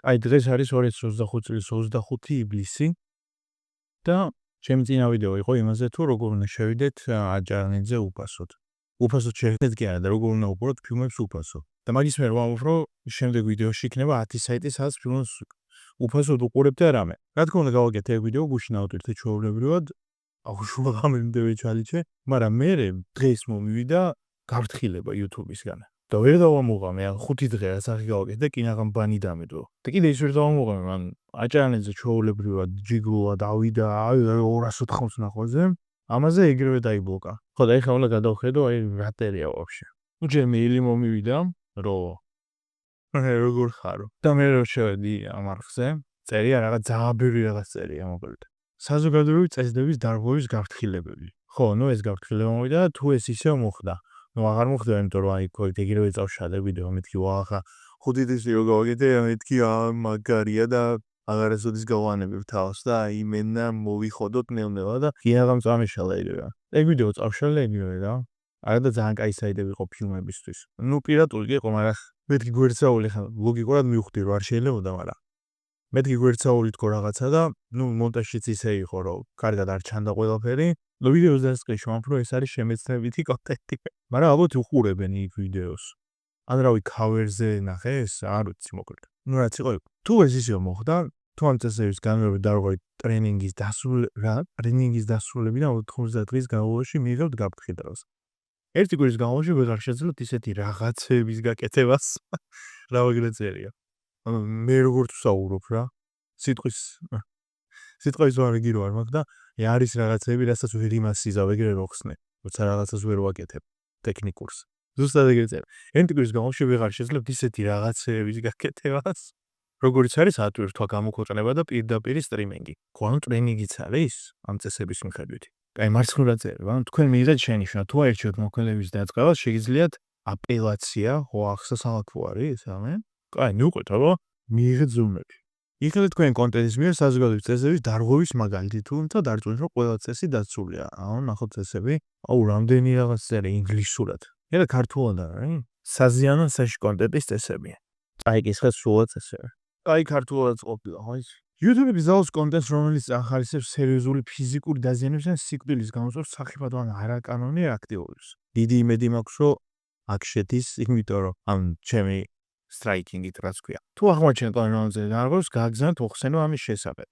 აი დღეს არის 2025 წლის 25 ივლისი და ჩემი წინა ვიდეო იყო იმაზე თუ როგორ უნდა შევიდეთ აჭარანიძე უფასოდ. უფასოდ შევიდეთ კი არა და როგორ უნდა უყუროთ ფილმებს უფასოდ. და მაგის მერე ვამბობ, რომ შემდეგ ვიდეოში იქნება 10 საიტი, სადაც ფილმს უფასოდ უყურებთ და რამე. რა თქმა უნდა გავაკეთე ეგ ვიდეო გუშინავთ ერთ ჩვეულებრივად, აუშულა მენდევი ჩალიჩე, მაგრამ მე დღეს მომივიდა გაფრთხილება YouTube-ისგან. და ვერ დავამოღამე, 5 დღე რაც ახი გავაკეთე, კინაღამ ბანი დამედო. და კიდე ის ვერ დავამოღამე, მან აჭარანიძე ჩვეულებრივად ჯიგრულა დავიდა, 280-ნახვაზე, ამაზე ეგრევე დაიბლოკა. ხო და ეხლა უნდა გადავხედო, აი რატერია ვაფშე. ნუ ჯერ მეილი მომივიდა, რომ როგორ ხარო. და მე რო შევედი ამ არხზე, წერია რაღაც ძალიან ბევრი რაღაც წერია მოკლედ. საზოგადოებრივი წესდების დარღვევის გაფრთხილებები. ხო, ნუ ეს გაფრთხილება მოვიდა და თუ ეს ისევ მოხდა. ნუ აღარ მოხდა, იმიტომ რომ აი ქოით ეგრევე წავშალე ვიდეო, მეთქი ვახა 5 დღის რო გავაკეთე, მეთქი მაგარია და აღარასოდეს გავანებებ თავს და აი მენა მოვიხოდოთ ნელ-ნელა და კინაღამ წამეშალა ეგრევე. ეგ ვიდეო წავშალე ეგრევე რა. არა და ძალიან კაი საიდები იყო ფილმებისთვის. ნუ პირატული იყო, მაგრამ მეთქი გვერდსაული ხა ლოგიკურად მივხვდი რომ არ შეიძლებოდა, მაგრამ მეთქი გვერდსაული თქო რაღაცა და ნუ მონტაჟშიც ისე იყო რომ კარგად არ ჩანდა ყველაფერი. ნუ ვიდეოს დასაწყისში ვამბობ რომ ეს არის შემეცნებითი კონტენტი. მაგრამ ალბათ უყურებენ იქ ვიდეოს. ან რავი ქავერზე ნახე ეს, არ ვიცი მოკლედ. ნუ რაც იყო, თუ ეს ისე მოხდა, თუ ამ წესების განმავლობაში დავღოთ ტრენინგის დასრულებიდან 90 დღის განმავლობაში მიიღებთ გაფრთხილებას. ერთი კვირის განმავლობაში ვეღარ შეძლოთ ისეთი რაღაცების გაკეთებას, რა ვეგრე წერია. მე როგორც ვსაუბრობ რა, სიტყვის ვარგი რო არ მაქვს და არის რაღაცები, რასაც ვერ იმასიზავ ეგრე რო ხსნე, როცა რაღაცას ვერ ვაკეთებ ტექნიკურს. ზუსტად ეგრე წერია. ერთი კვირის განმავლობაში ვეღარ შეძლებთ ისეთი რაღაცების გაკეთებას, როგორც არის ატვირთვა, გამოქვეყნება და პირდაპირ სტრიმინგი. ანუ ტრენინგიც არის ამ წესების მიხედვით. აი მარცხნივ წერია, თქვენ მიიღეთ შენიშვნა, თუ აირჩიოთ მოქმედების დაწყებას, შეგიძლიათ აპელაცია, ხო ახსნა საალქო არის, ამე? აი, ნუ ყვეთ, აბა, მიიღეთ ზომები. იხილეთ თქვენ კონტენტის მიერ საზოგადოების წესების დარღვევის მაგალითი, თუმცა დარწმუნდით, რომ ყველა წესი დაცულია. ნახოთ წესები, რამდენი რაღაც წერია ინგლისურად. ეხლა ქართულად არის? საზიანო საში კონტენტის წესები. წაიკითხეთ სრულად წესები. აი ქართულადაც ყოფილა, ხო ის? YouTube-ი ზავს კონტენტს, რომელიც ახარისებს სერიოზული ფიზიკური დაზიანებებს ან სიკვდილის გამოწვევას სახიფათო ან არაკანონიერ აქტივობებს. დიდი იმედი მაქვს, რომ აქ შედის, იმიტომ რომ ამ ჩემი სტრაიკინგით რაც ქვია. თუ აღმოჩენთ ყანონზე დარღვევას, გააგზავნეთ მოხსენება ამის შესახებ.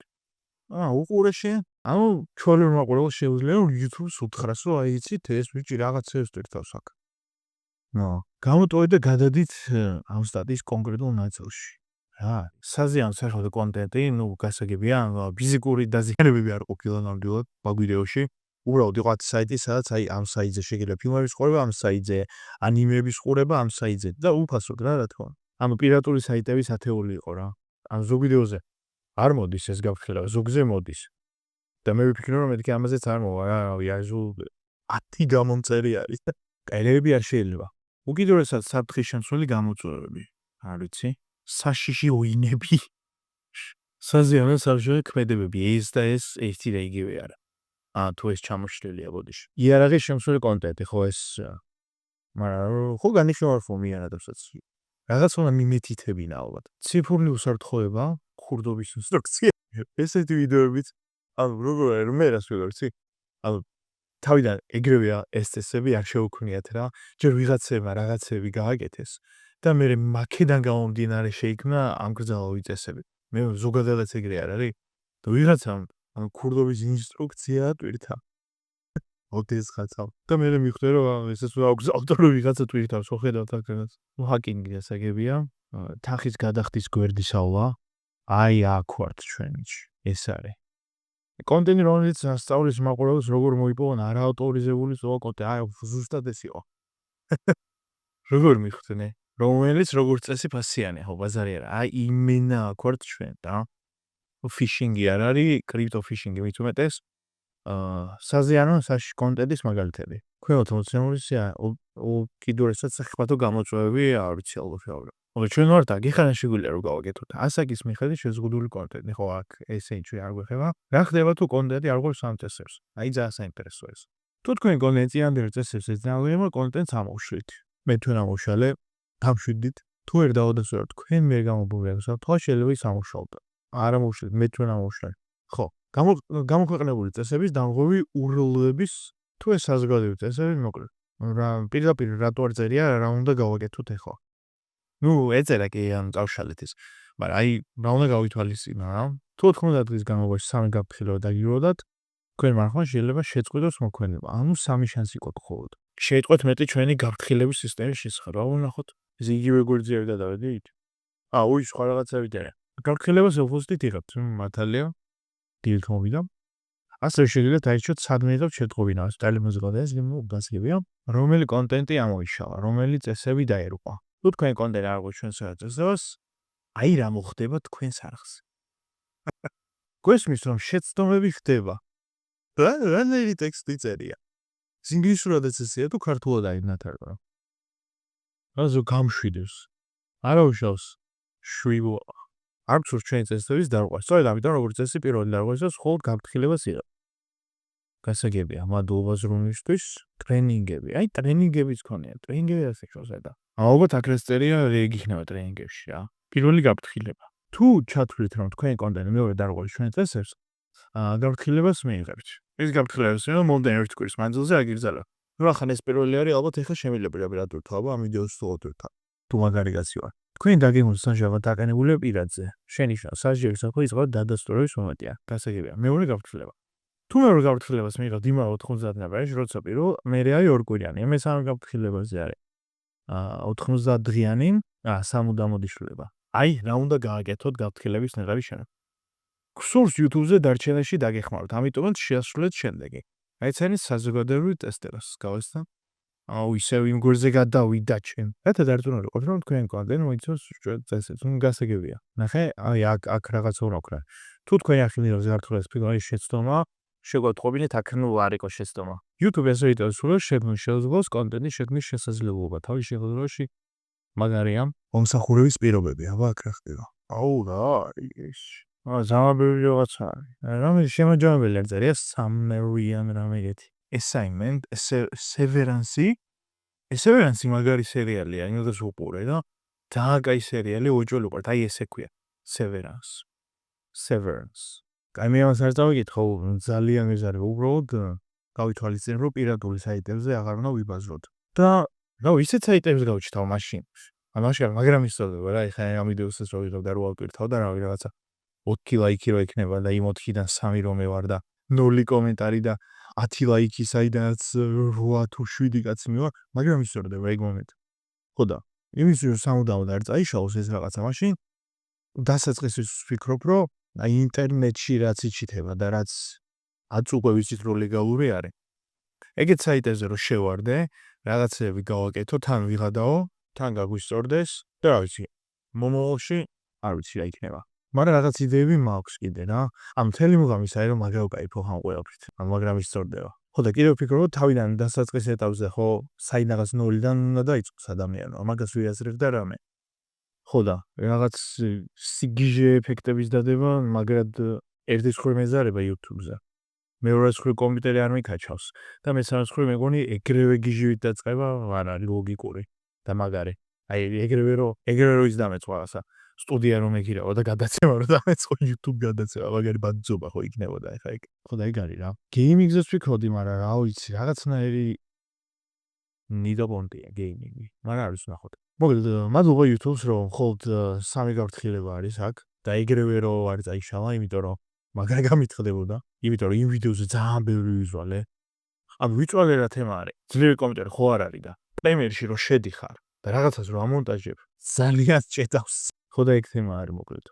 უყურე შენ? ჩვეულებრივ მაყურებელს შეუძლია რომ YouTube-ს უთხრას, რომ აი იცით, ეს ბიჭი რაღაცებს წერტავს აქ. გამოტოვეთ და გადადით ამ სტატიის კონკრეტულ ნაწილში. რა, საზიანო სახიფათო კონტენტი, გასაგებია, ფიზიკური დაზიანებები არ ყოფილა ნამდვილად მაგ ვიდეოში. უბრალოდ იყო საიტი, სადაც აი ამ საიტზე შეგიძლია ფილმების ყურება, ამ საიტზე ანიმეების ყურება, ამ საიტზე და უფასოდ რა თქმა უნდა. ანუ პირატული საიტების ათეული იყო რა. ან ზოგ ვიდეოზე არ მოდის ეს გაფრთხილება, ზოგზე მოდის. და მე ვფიქრობ რომ მეთქი ამაზეც არ მოვა, რავი, აი 10 გამომწერი არის და კაირები არ შეიძლება. უკიდურესად საფრთხის შემცველი გამოწვევები, არ ვიცი, საშიში უინები, საზიანო სამშობლო ქმედებები, ეს და ეს ერთი და იგივე არა. თუ ეს ჩამოშლილია ბოდიში. იარაღის შემცველი კონტენტი, ხო ეს, მაგრამ ხო განიშნავ რომ იარაღებსაც. რაღაც უნდა მიმეთითებინა ალბათ. ციფრული უსაფრთხოება, ხურდობის ინსტრუქცია. ესეთი ვიდეოებიც, როგორ მე რას ვიგორცი? თავიდან ეგრევეა ეს წესები არ შეუქმნიათ რა. ჯერ ვიღაცებმა რაღაცები გააკეთეს და მე მაქედან გამომდინარე შეიქმნა ამგრძელავი წესები. მე ზოგადადაც ეგრე არ არის. და ვიღაცამ ხურდობის ინსტრუქცია ტვირთა. ოდეს ხაცავ. და მე მიხვდე რომ ესეც აუგზავნოთ რომ ვიღაცა ტვირთავს, ხო ხედავთ აქ რაღაც. ჰაკინგი გასაგებია. თანხის გადახდის გვერდისავლა. აი აქ ვართ ჩვენში. ეს არის. კონტენტი რომელიც სწავლის მაყურებელს როგორ მოიპოვონ არაავტორიზებული კონტენტი, აი ზუსტად ეს იყო. როგორ მიხვდნე? რომელიც როგორც წესი ფასიანი, ხო ბაზარი არა. აი იმენა აქ ვართ ჩვენ და ფიშინგი არ არის, კრიპტო ფიშინგი მით უმეტეს. საზიანო საში კონტენტის მაგალითები. ქვემოთ მოცემულია უკიდურესად სახიფათო გამოწვევები, არ ვიცი ალბათ რა. ჩვენ ვართ აქ, ეხლა შეგვიძლია რომ გავაკეთოთ. ასაკის მიხედვით შეზღუდული კონტენტი, ხო აქ ესე ჩვენ არ გვეხება. რა ხდება თუ კონტენტი არ ღვევს ამ წესებს? აი ძალიან საინტერესოა ეს. თუ თქვენ კონტენტი ამდენ წესებს ეძნავენ, კონტენტს ამოვშლით. მე თქვენ ამოვშალე, დამშვიდით. თუ ვერ დავადასტურებთ თქვენ მიერ გამოფენილ საფრთხეს შეიძლება ის ამუშავოთ. არა მოუშვით, მე ჩვენ ამოვშალ. ხო, გამოქვეყნებული წესების დამღობი ურლების თუ ეს საზოგადოებრივი წესები მოკლედ. რა პირდაპირ რატო არ წერია რა უნდა გავაკეთოთ ახლა. ნუ ეწერა კი ან წავშალეთ ეს. მაგრამ აი რა უნდა გავითვალისწინო რა. თუ 90 დღის განმავლობაში 3 გაფრთხილება დაგიუროდათ, თქვენ მარხმას შეიძლება შეწყვიტოს მოქმედება. ანუ 3 შანსი გქონდათ. შეიტყვეთ მეტი ჩვენი გაფრთხილების სისტემის შესახებ. რა ვნახოთ? ეს იგივე გვერდზე გადავედით? უი სხვა რაღაცები დარა. გაფრთხილებას ელფოსტით იღებთ, მართალია. დილით მოვიდა. ასევე შეგიძლიათ აირჩიოთ სადმე და შეტყობინა, ტელემოზღოდეს გასაგებია, რომელი კონტენტი ამოიშალა, რომელი წესები დაერყვა. თუ თქვენ კონტენტი არ გვაჩვენს წესებს, აი რა მოხდება თქვენს არხზე. გვესმის რომ შეცდომები ხდება. რანაირი ტექსტი წერია. ინგლისურადაც ესეა თუ ქართულად აი ნათარგმნო. რაზო გამშვიდებს. არა უშავს. შვივა. არ გსურს ჩვენი წესების დარღვევა. სწორედ ამიტომ როგორც წესი პირველი დარღვევას მხოლოდ გაფრთხილებას იღებ. გასაგებია, მადლობა ზრუნვისთვის, ტრენინგები. აი ტრენინგებიც ქონია, ტრენინგები ასე შევსედა. ალბათ აქრეს წერია რეგ იქნება ტრენინგებში რა. პირველი გაფრთხილება. თუ ჩათვლით რომ თქვენი კონტენტი მეორე დარღვევის ჩვენ წესებს, გაფრთხილებას მიიღებთ. ეს გაფრთხილებას რომ მომდენ ერთ კვირის მანძილზე აგიგზავნა. ნუ ახლა ეს პირველი არის, ალბათ ეხლა შემიძლია რადურთ აბა ამ ვიდეოს ვთხოვთ. თუ მაგარი კაცი ვარ. თქვენი დაგეგმული სამჟავა დაკანებულია პირადზე. შენიშნავს საჯარო საფო ის ყავ დადასტურების მომენტია. გასაგებია, მეორე გაფრთხილება. თუ მეორე გაფრთხილებას მიიღებთ იმავე 90 ნაბერში, როცა პირველ მე არის ორკვირიანი. მესამე გაფრთხილებაზე არის 90 დღიანი, სამუდამო დიშლება. აი, რა უნდა გააკეთოთ გაფრთხილების ნიღაბის შემდეგ. გსურს YouTube-ზე დარჩენაში დაგეხმაროთ, ამიტომაც შეასრულეთ შემდეგი. აიცანით საზოგადოებრივ ტესტერას, გავესწრა. ისევ იმ გვერდზე გადავიდა ჩემ. რათა დარწმუნებული ვიყოთ, რომ თქვენ კონტენტი მოიცავს წესებს, გასაგებია. ნახე, აი აქ რაღაცა უნდა ვქნა. თუ თქვენ ახლა ზართულებს ფიქრობთ შეცდომა, შეგოთხოვინეთ აქ ნუ არ იყოს შეცდომა. YouTube ესე იტყვის, რომ შექმნის შეუძლოს კონტენტის შექმნის შესაძლებლობა. თავის შეხედულობაში მაგარია მომსახურების პირობები, აბა აქ რა ხდება. რა ის. ზამაბები რაღაცა არის. რამე შემაჯამებელი არ წერია Sumerian რამე ეგეთი. Assignment, Severance მაგარი სერიალია, იმას უყურე და დააკაი სერიალი ოჯოლი უყურეთ, აი ესე ქვია. Severance. აი მე ამას არ წავიკითხო, ძალიან ეს არის უბრალოდ გავითვალისწინებ, რომ პირადული საიტებზე აღარ უნდა ვიბაზროთ. და რა ისეთ საიტებზე გავჩთავ მაშინ. მაშინ მაგრამ ისწორდება რა, ეხლა ამ ვიდეოსაც რო ვიღებ და რო ავტვირთავ და რავი რაღაცა 4 ლაიქი რო ექნება და იმ 4-დან 3 რომ მევარ და 0 კომენტარი და 10 ლაიქი საიდანაც 8 თუ 7 კაცი მივარ, მაგრამ ისწორდება ეგ მომენტ. ხო და იმის რომ სამუდამოდ არ წაიშალოს ეს რაღაცა მაშინ დასაწყისის ვფიქრობ, რომ აი ინტერნეტში რაც იჩითება და რაც აწუყვევიცით რო ლეგალური არის. ეგეთ საიტებზე რო შევარდე, რაღაცები გავაკეთო, თან ვიღადაო, თან გაგვისწორდეს და რა ვიცი, მომავალში არ ვიცი რა იქნება. მაგრამ რაღაც იდეები მაქვს კიდე რა. ამ მთელი მუღამის აი რომ მაგავკაიფო ხან ყველაფრით. მაგრამ ისწორდება. ხო და კიდევ ვფიქრობ, რომ თავიდან დასაწყის ეტაპზე ხო საიდანაც 0-დან უნდა დაიწყოს ადამიანო. მაგას ვიაზრებ და რამე. ხო და რაღაც სიგიჟე ეფექტების დადება, მაგრად ერთის ხრი მეზარება YouTube-ზე. მეორე ხრი კომპიუტერი არ მიკაჩავს და მესამე ხრი მეგონი ეგრევე გიჟივით დაწყება, არ არის ლოგიკური და მაგარი. აი ეგრევე რომ ის დამეწყვა რაღაცა. სტუდია რომ ეგირავა და გადაცემა რომ დამეწყო YouTube გადაცემა, მაგარი ბადძობა ხო იქნებოდა ეხა ეგ. ხო და ეგ არის რა. გეიმინგზეც ვფიქრობდი, მაგრამ რა ვიცი, რაღაცნაირი ნიდობონტია გეიმინგი. მაგრამ არის ნახოთ. მოკლედ, მადლობა YouTube-ს რომ მხოლოდ 3 გაფრთხილება არის აქ და ეგრევე რომ არ წაიშალა, იმიტომ რომ მაგრამ გამითხდებოდა, იმიტომ რომ იმ ვიდეოზე ძალიან ბევრი ვიზუალე. ან ვიწვალე რა თემა არის. ძლიერი კომპიუტერი ხო არ არის და პრემიერში რომ შედიხარ და რაღაცას რომ ამონტაჟებ, ძალიან ჭედავს. ხო და ეგ თემა არის მოკლედ.